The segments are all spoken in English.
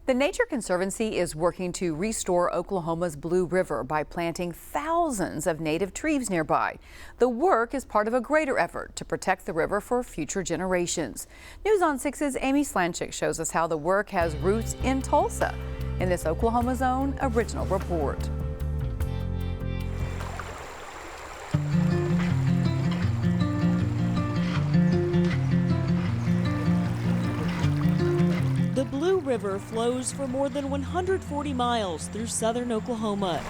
The Nature Conservancy is working to restore Oklahoma's Blue River by planting thousands of native trees nearby. The work is part of a greater effort to protect the river for future generations. News on 6's Amy Slanchik shows us how the work has roots in Tulsa in this Oklahoma Zone original report. The Blue River flows for more than 140 miles through southern Oklahoma.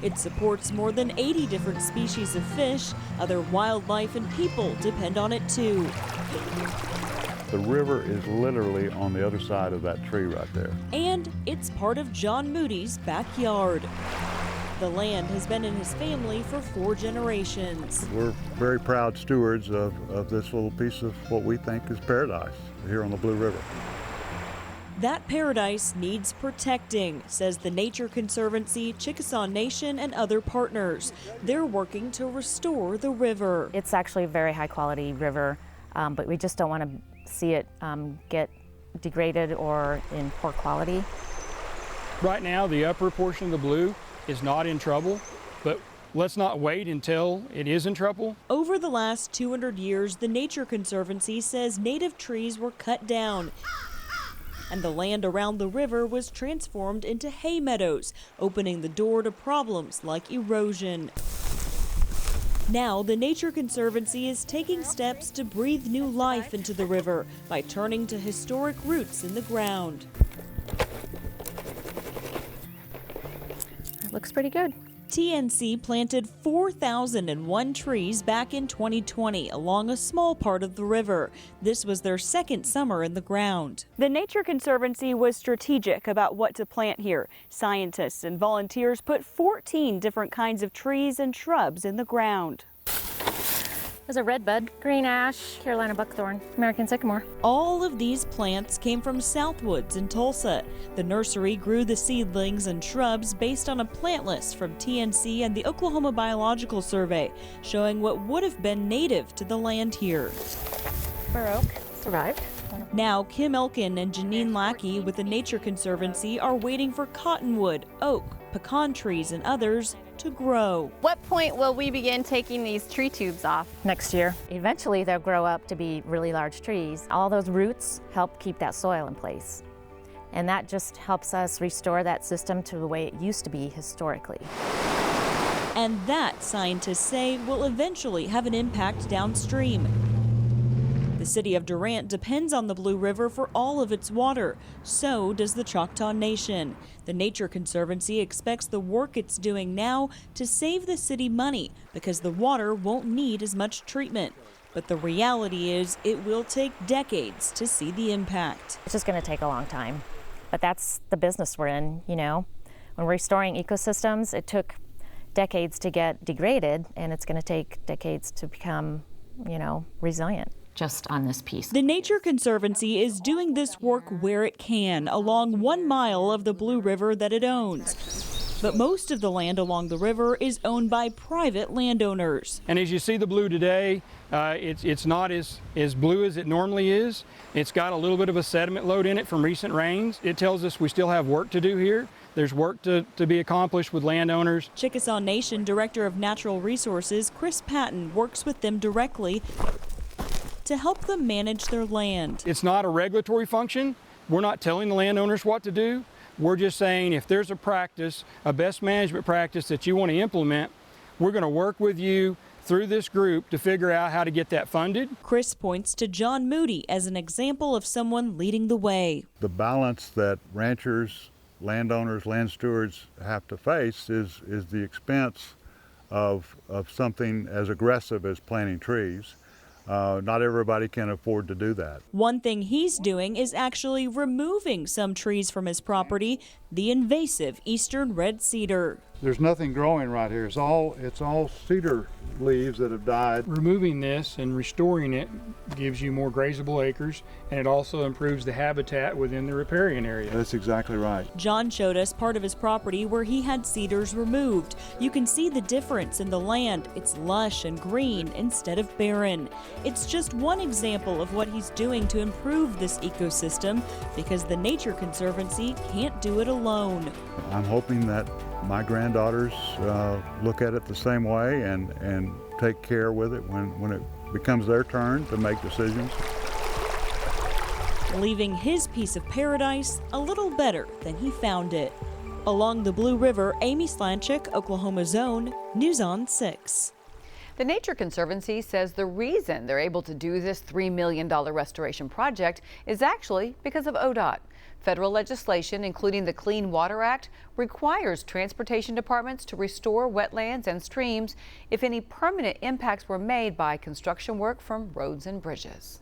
It supports more than 80 different species of fish. Other wildlife and people depend on it too. The river is literally on the other side of that tree right there. And it's part of John Moody's backyard. The land has been in his family for 4 generations. We're very proud stewards of this little piece of what we think is paradise here on the Blue River. That paradise needs protecting, says the Nature Conservancy, Chickasaw Nation, and other partners. They're working to restore the river. It's actually a very high quality river, but we just don't want to see it get degraded or in poor quality. Right now, the upper portion of the Blue is not in trouble, but let's not wait until it is in trouble. Over the last 200 years, the Nature Conservancy says native trees were cut down and the land around the river was transformed into hay meadows, opening the door to problems like erosion. Now, the Nature Conservancy is taking steps to breathe new life into the river by turning to historic roots in the ground. It looks pretty good. TNC planted 4,001 trees back in 2020 along a small part of the river. This was their second summer in the ground. The Nature Conservancy was strategic about what to plant here. Scientists and volunteers put 14 different kinds of trees and shrubs in the ground. There's a redbud, green ash, Carolina buckthorn, American sycamore. All of these plants came from Southwoods in Tulsa. The nursery grew the seedlings and shrubs based on a plant list from TNC and the Oklahoma Biological Survey, showing what would have been native to the land here. Bur oak survived. Now, Kim Elkin and Janine Lackey with the Nature Conservancy are waiting for cottonwood, oak, pecan trees, and others to grow. What point will we begin taking these tree tubes off? Next year. Eventually they'll grow up to be really large trees. All those roots help keep that soil in place. And that just helps us restore that system to the way it used to be historically. And that, scientists say, will eventually have an impact downstream. The city of Durant depends on the Blue River for all of its water. So does the Choctaw Nation. The Nature Conservancy expects the work it's doing now to save the city money because the water won't need as much treatment. But the reality is it will take decades to see the impact. It's just going to take a long time. But that's the business we're in, you know. When we're restoring ecosystems, it took decades to get degraded, and it's going to take decades to become, you know, resilient. Just on this piece. The Nature Conservancy is doing this work where it can, along 1 mile of the Blue River that it owns. But most of the land along the river is owned by private landowners. And as you see the Blue today, it's not as blue as it normally is. It's got a little bit of a sediment load in it from recent rains. It tells us we still have work to do here. There's work to be accomplished with landowners. Chickasaw Nation Director of Natural Resources, Chris Patton, works with them directly to help them manage their land. It's not a regulatory function. We're not telling the landowners what to do. We're just saying if there's a practice, a best management practice that you want to implement, we're going to work with you through this group to figure out how to get that funded. Chris points to John Moody as an example of someone leading the way. The balance that ranchers, landowners, land stewards have to face is the expense of something as aggressive as planting trees. Not everybody can afford to do that. One thing he's doing is actually removing some trees from his property, the invasive eastern red cedar. There's nothing growing right here. It's all cedar leaves that have died. Removing this and restoring it gives you more grazable acres, and it also improves the habitat within the riparian area. That's exactly right. John showed us part of his property where he had cedars removed. You can see the difference in the land. It's lush and green instead of barren. It's just one example of what he's doing to improve this ecosystem, because the Nature Conservancy can't do it alone. I'm hoping that my granddaughters look at it the same way and take care with it when it becomes their turn to make decisions. Leaving his piece of paradise a little better than he found it. Along the Blue River, Amy Slanchik, Oklahoma's Own, News on 6. The Nature Conservancy says the reason they're able to do this $3 million restoration project is actually because of ODOT. Federal legislation, including the Clean Water Act, requires transportation departments to restore wetlands and streams if any permanent impacts were made by construction work from roads and bridges.